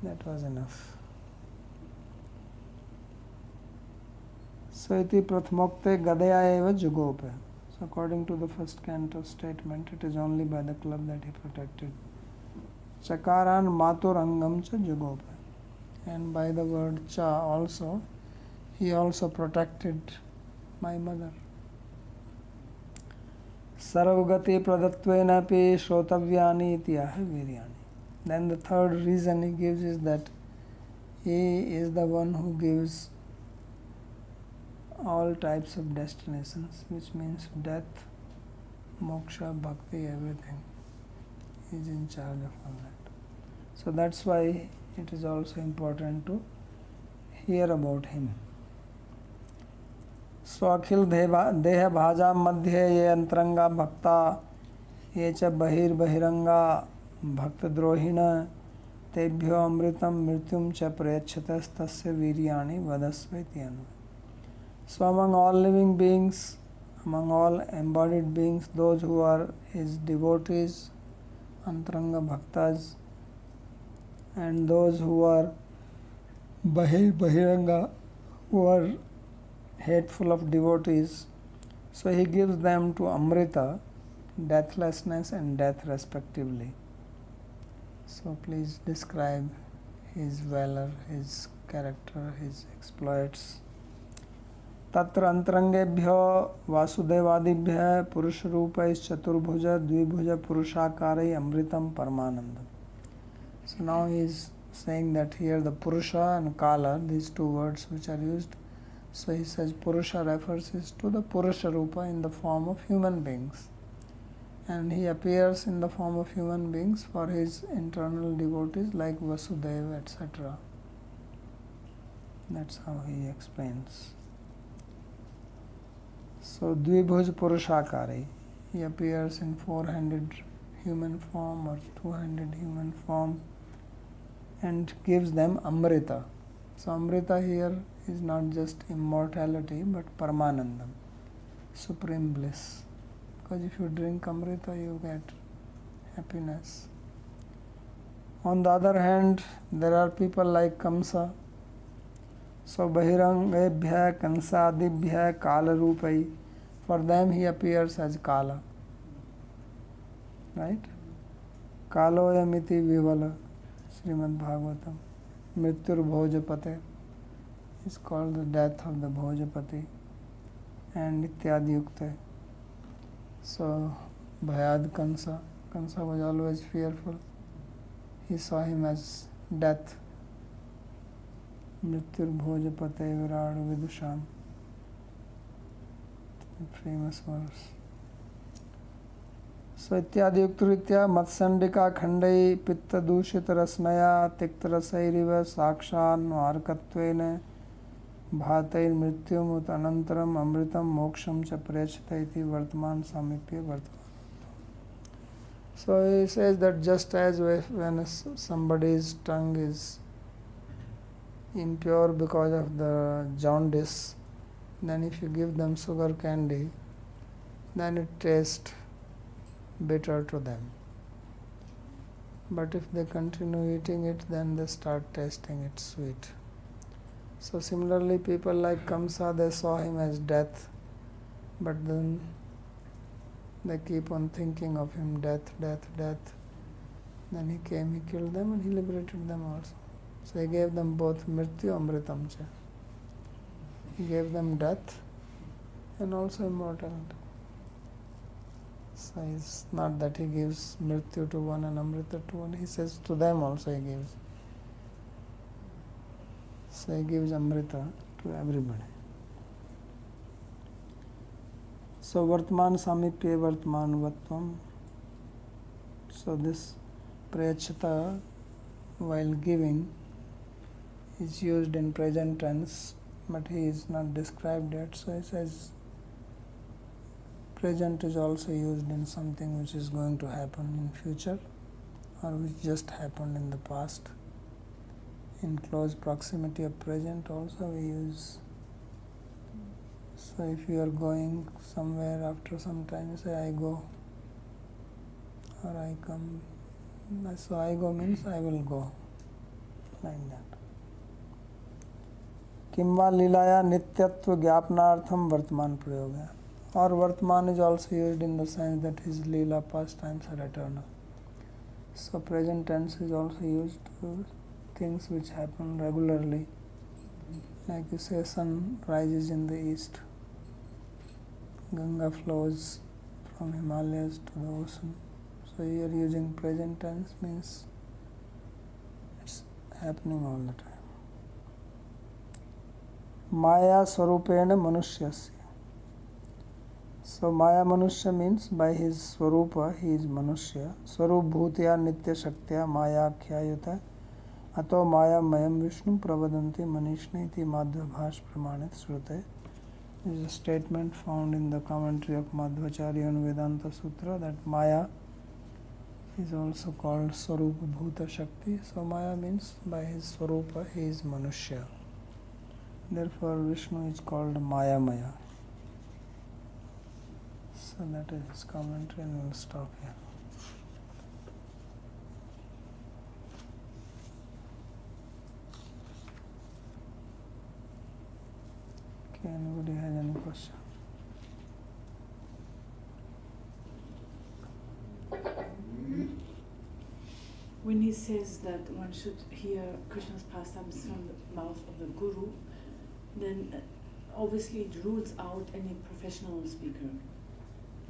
[SPEAKER 1] That was enough. So iti prathmokte gadaya eva jugope. So according to the first canto statement, it is only by the club that he protected. Chakaran maturangam cha jugope. And by the word cha also, he also protected my mother. Sarvagati pradatvena pi shrotavyani ityaha viryani. Then the third reason he gives is that he is the one who gives all types of destinations, which means death, moksha, bhakti, everything. He is in charge of all that. So that's why it is also important to hear about him. Swakhil deha bhaja madhye ye antranga bhakta ye cha bahir bahiranga bhakta drohina tebhyo amritam mrityum cha prayachhatas tasya viryani vadasvaityan. So among all living beings, among all embodied beings, those who are his devotees, antranga bhaktas, and those who are bahiranga, who are hateful of devotees, so he gives them to Amrita, deathlessness and death respectively. So please describe his valor, his character, his exploits. तत्र अंतरंगेभ्यो वासुदेवादिभ्यः पुरुष रूपैश्चतुर्भुज द्विभुज पुरुषाकारैः अमृतं परमानंदम. So now he is saying that here the Purusha and Kala, these two words which are used, so he says Purusha refers to the Purusha Rupa in the form of human beings, and he appears in the form of human beings for his internal devotees like Vasudeva, etc. That's how he explains. So Dvibhuj Purushakari, he appears in 400 human form or 200 human form and gives them Amrita. So Amrita here is not just immortality but Paramanandam, supreme bliss. Because if you drink Amrita you get happiness. On the other hand, there are people like Kamsa. So Bahirangebhya Kansadibhya Kala Rupai, for them he appears as Kala. Right? Kaloyamiti Vivala, Śrīmad-Bhāgavatam. Mrityur Bhojapate is called the death of the Bhojapati, and Ityadi Yukte. So Bhayad Kansa, Kansa was always fearful. He saw him as death. Mrityur Bhojapate Virād Vidusham. Famous verse. So Ityadi Yukturitya Matsandika Khandai Pitta Dushita Rasnaya Tikta Rasairiva Sakshan Varkatvene Bhatair Mrityum Ut Anantaram Amritam Moksham Cha Prechita iti Vartman Samipya Vartman. So he says that just as when somebody's tongue is impure because of the jaundice, then if you give them sugar candy, then it tastes bitter to them. But if they continue eating it, then they start tasting it sweet. So similarly, people like Kamsa, they saw him as death, but then they keep on thinking of him, death, death, death. Then he came, he killed them and he liberated them also. So he gave them both Mrityu Amritam cha. He gave them death and also immortality. So it's not that he gives Mrityu to one and Amrita to one, he says to them also he gives. So he gives Amrita to everybody. So Vartman Samipya Vartman Vatvam. So this Prayachata while giving is used in present tense, but he is not described yet. So he says present is also used in something which is going to happen in future or which just happened in the past. In close proximity of present also we use. So if you are going somewhere, after some time you say I go or I come. So I go means I will go, like that. Kimva Līlāya Nityatva Gyapnartham Vartman Prayoga. Or Vartman is also used in the sense that his Leela pastimes are eternal. So present tense is also used to things which happen regularly. Like you say, sun rises in the east, Ganga flows from Himalayas to the ocean. So you are using present tense means it's happening all the time. Maya Swarupena Manusyasya. So Maya Manusya means by his Swarupa he is Manusya. Swarup Bhutya Nitya Shaktya Maya Khyayuta Ato Maya Mayam Vishnu Pravadanti Manishnaiti Madhva Bhash Pramanit Srute. This is a statement found in the commentary of Madhvacharya on Vedanta Sutra that Maya is also called Swarupa Bhuta Shakti. So Maya means by his Swarupa he is Manusya. Therefore Vishnu is called Maya Maya. So that is his commentary and we will stop here. Okay, anybody has any question?
[SPEAKER 4] When he says that one should hear Krishna's pastimes from the mouth of the guru, then obviously it rules out any professional speaker.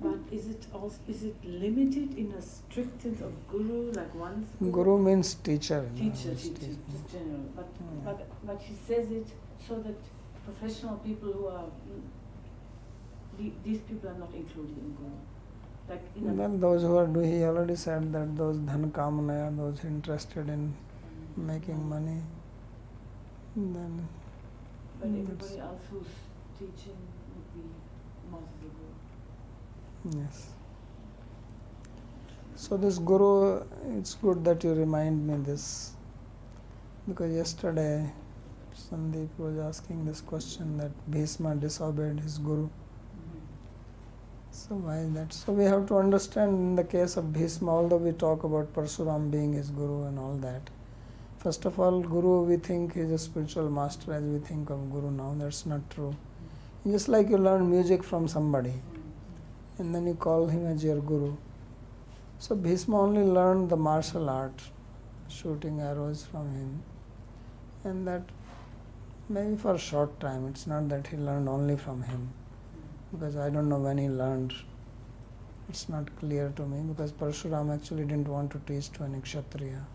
[SPEAKER 4] But is it limited in a strict sense of guru, like one's
[SPEAKER 1] Guru means teacher.
[SPEAKER 4] teacher, just general. But he says it so that professional people who are these people are not included in guru. Like in
[SPEAKER 1] Well, those who are doing, he already said that those dhan kamanaya, those interested in making money, then.
[SPEAKER 4] But everybody else who's teaching would be mouth of the guru.
[SPEAKER 1] Yes. So this guru, it's good that you remind me this, because yesterday Sandeep was asking this question that Bhishma disobeyed his guru. So why is that? So we have to understand in the case of Bhishma, although we talk about Parsuram being his guru and all that, first of all, guru we think is a spiritual master as we think of guru now. That's not true. Just like you learn music from somebody and then you call him as your guru. So Bhishma only learned the martial art, shooting arrows from him, and that maybe for a short time. It's not that he learned only from him, because I don't know when he learned. It's not clear to me, because Parshuram actually didn't want to teach to an Kshatriya.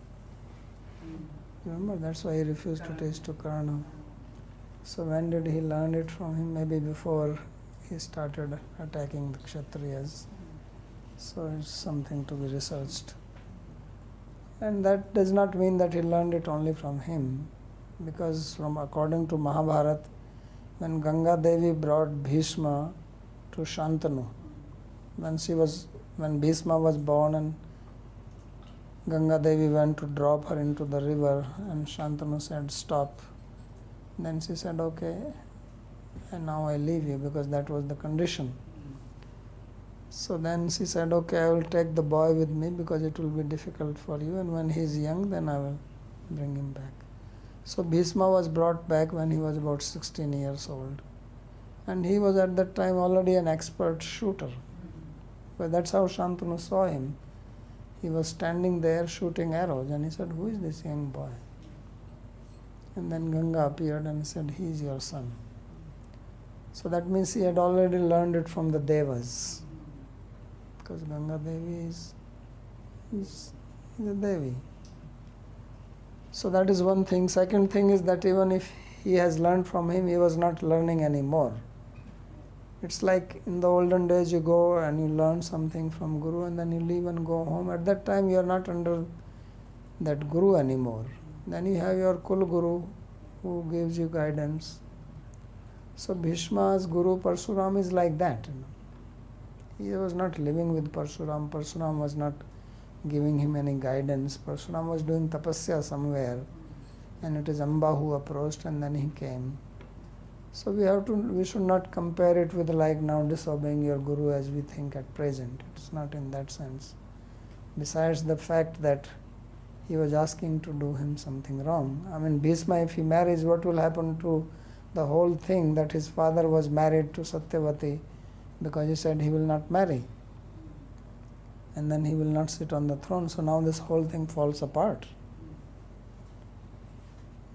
[SPEAKER 1] Remember, that's why he refused to teach to Karna. So when did he learn it from him? Maybe before he started attacking the Kshatriyas. So it's something to be researched. And that does not mean that he learned it only from him, because according to Mahabharata, when Ganga Devi brought Bhishma to Shantanu, when Bhishma was born and Ganga Devi went to drop her into the river and Shantanu said, "Stop." Then she said, "Okay, and now I leave you," because that was the condition. So then she said, "Okay, I will take the boy with me because it will be difficult for you, and when he is young, then I will bring him back." So Bhishma was brought back when he was about 16 years old. And he was at that time already an expert shooter. But that's how Shantanu saw him. He was standing there shooting arrows and he said, "Who is this young boy?" And then Ganga appeared and said, "He is your son." So that means he had already learned it from the Devas. Because Ganga Devi is a Devi. So that is one thing. Second thing is that even if he has learned from him, he was not learning anymore. It's like in the olden days you go and you learn something from Guru and then you leave and go home. At that time you are not under that Guru anymore. Then you have your Kul Guru who gives you guidance. So Bhishma's Guru Parshuram is like that. He was not living with Parshuram. Parshuram was not giving him any guidance. Parshuram was doing tapasya somewhere, and it is Amba who approached and then he came. So we should not compare it with like now disobeying your guru as we think at present. It's not in that sense. Besides the fact that he was asking to do him something wrong. I mean, Bhishma, if he marries, what will happen to the whole thing that his father was married to Satyavati because he said he will not marry. And then he will not sit on the throne. So now this whole thing falls apart.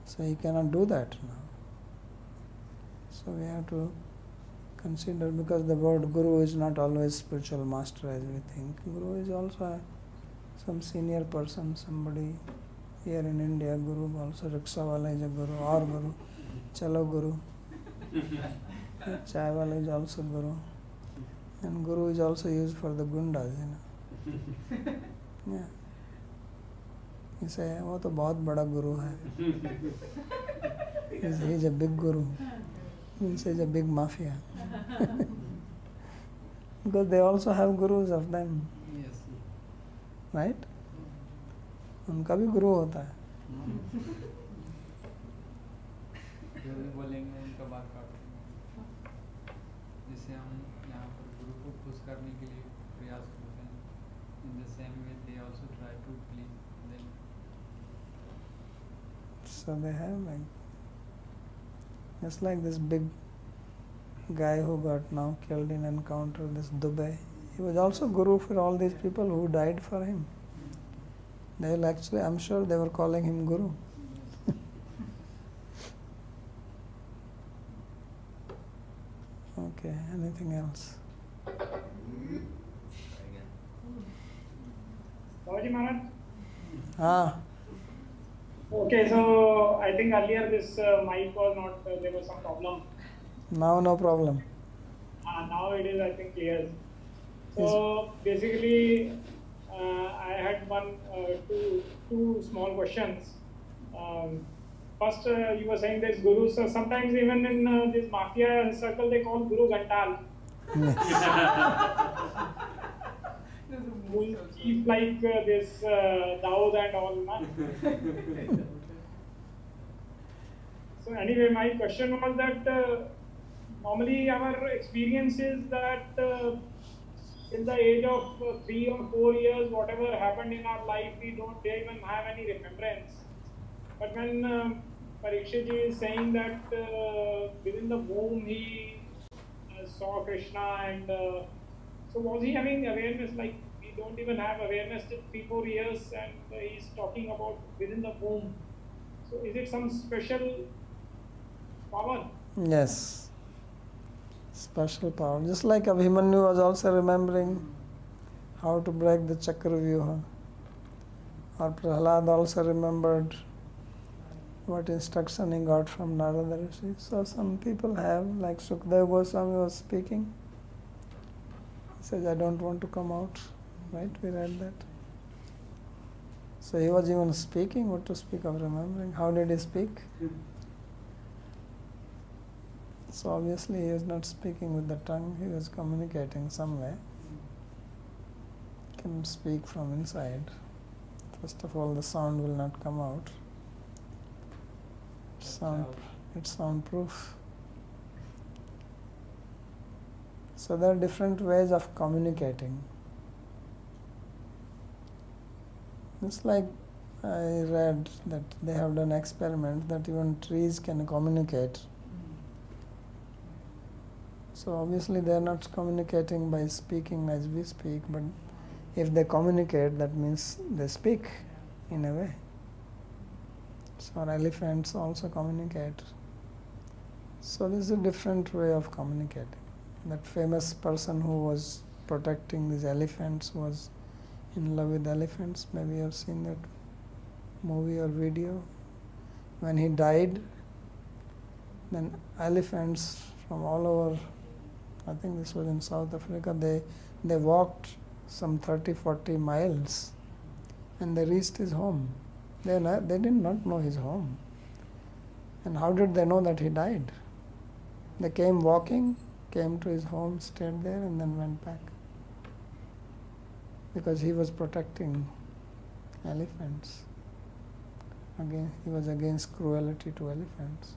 [SPEAKER 1] So he cannot do that now. So we have to consider, because the word Guru is not always spiritual master as we think. Guru is also some senior person, somebody here in India, Guru, also Rickshawala is a Guru, or Guru, Chalo Guru. Chaiwala is also Guru. And Guru is also used for the gundas, Yeah. You say, "वो तो बहुत बड़ा गुरु है." He is a big guru. He is a big mafia. Because they also have gurus of them.
[SPEAKER 2] Yes.
[SPEAKER 1] Right? उनका भी गुरु होता है.
[SPEAKER 2] जो भी बोलेंगे उनका बात काटेंगे. जिससे हम यहाँ पर गुरु को खुश करने के लिए प्रयास करते हैं. In the same way, they also try to please them.
[SPEAKER 1] So they have just like this big guy who got now killed in encounter, this Dubey, he was also guru for all these people who died for him. They will actually, I'm sure they were calling him guru. Okay, anything else?
[SPEAKER 5] Babaji Maharaj?
[SPEAKER 1] Ah,
[SPEAKER 5] Okay, so I think earlier this mic was not, there was some problem.
[SPEAKER 1] now no problem.
[SPEAKER 5] Now it is, I think, clear. So basically, I had two small questions. First, you were saying there's gurus. So sometimes even in this mafia circle, they call Guru Gantal. Who is chief like this Daud and all. Na? So anyway, my question was that normally our experience is that in the age of 3 or 4 years, whatever happened in our life, we don't even have any remembrance. But when Parikshit ji is saying that within the womb he saw Krishna, and so was he having awareness? Like we don't even have awareness till 3-4 years, and he's talking about within the womb. So is it some special power?
[SPEAKER 1] Yes. Special power. Just like Abhimanyu was also remembering how to break the Chakravyuha. Or Prahlad also remembered what instruction he got from Narada Rishi. So some people have, like Sukadeva Goswami was speaking. He says, I don't want to come out. Right? We read that. So he was even speaking. What to speak of remembering? How did he speak? So obviously he was not speaking with the tongue, he was communicating some way. Can speak from inside. First of all, the sound will not come out. It's soundproof. So there are different ways of communicating. It's like I read that they have done experiments that even trees can communicate. So obviously they are not communicating by speaking as we speak, but if they communicate, that means they speak in a way. So elephants also communicate. So this is a different way of communicating. That famous person who was protecting these elephants was in love with elephants. Maybe you have seen that movie or video. When he died, then elephants from all over, I think this was in South Africa, they walked some 30-40 miles and they reached his home. They did not know his home. And how did they know that he died? They came walking, came to his home, stayed there and then went back. Because he was protecting elephants. Again, he was against cruelty to elephants.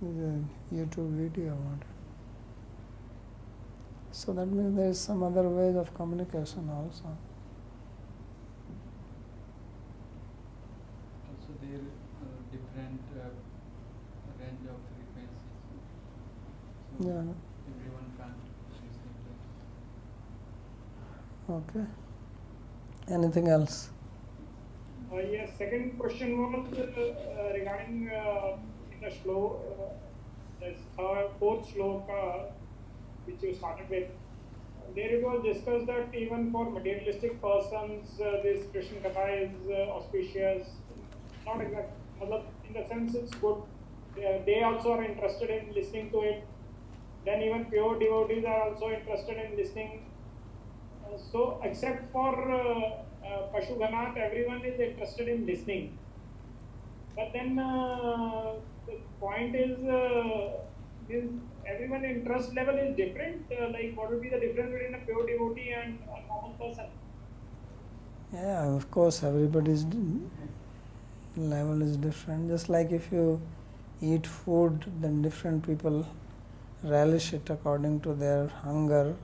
[SPEAKER 1] There's a YouTube video about it. So that means there is some other ways of communication also.
[SPEAKER 2] Also there different range of frequencies. So
[SPEAKER 1] Yeah.
[SPEAKER 2] everyone can't listen to it.
[SPEAKER 1] Okay. Anything else?
[SPEAKER 5] Yes, second question was regarding in the this fourth shloka which you started with. There it was discussed that even for materialistic persons, this Krishna Katha is auspicious. Not exact, in the sense it's good. They also are interested in listening to it. Then even pure devotees are also interested in listening. So except for Pashuganath, everyone is interested in listening. But then the point is everyone's interest level is different. Like what would be the difference between a pure devotee and a normal person?
[SPEAKER 1] Yeah, of course, everybody's level is different. Just like if you eat food, then different people relish it according to their hunger,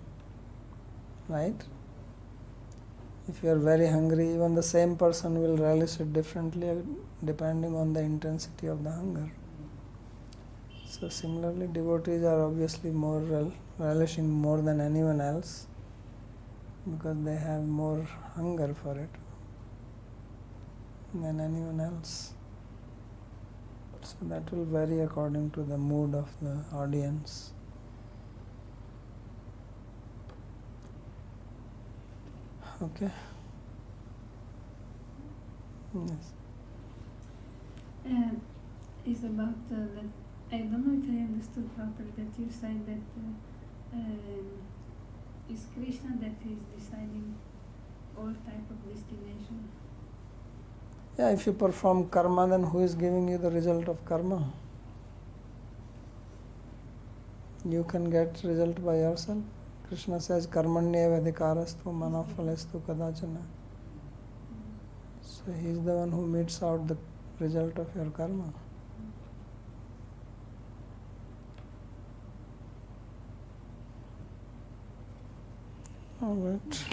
[SPEAKER 1] right? If you are very hungry, even the same person will relish it differently depending on the intensity of the hunger. So similarly, devotees are obviously more relishing more than anyone else because they have more hunger for it than anyone else. So that will vary according to the mood of the audience. Okay. Yes.
[SPEAKER 6] Is about that. I don't know if I understood properly that you said that it's Krishna that is deciding all type of destination.
[SPEAKER 1] Yeah, if you perform karma, then who is giving you the result of karma? You can get result by yourself. Krishna says, karmanyeva adhikarastu manafalestu kadachana. So he is the one who meets out the result of your karma. All right.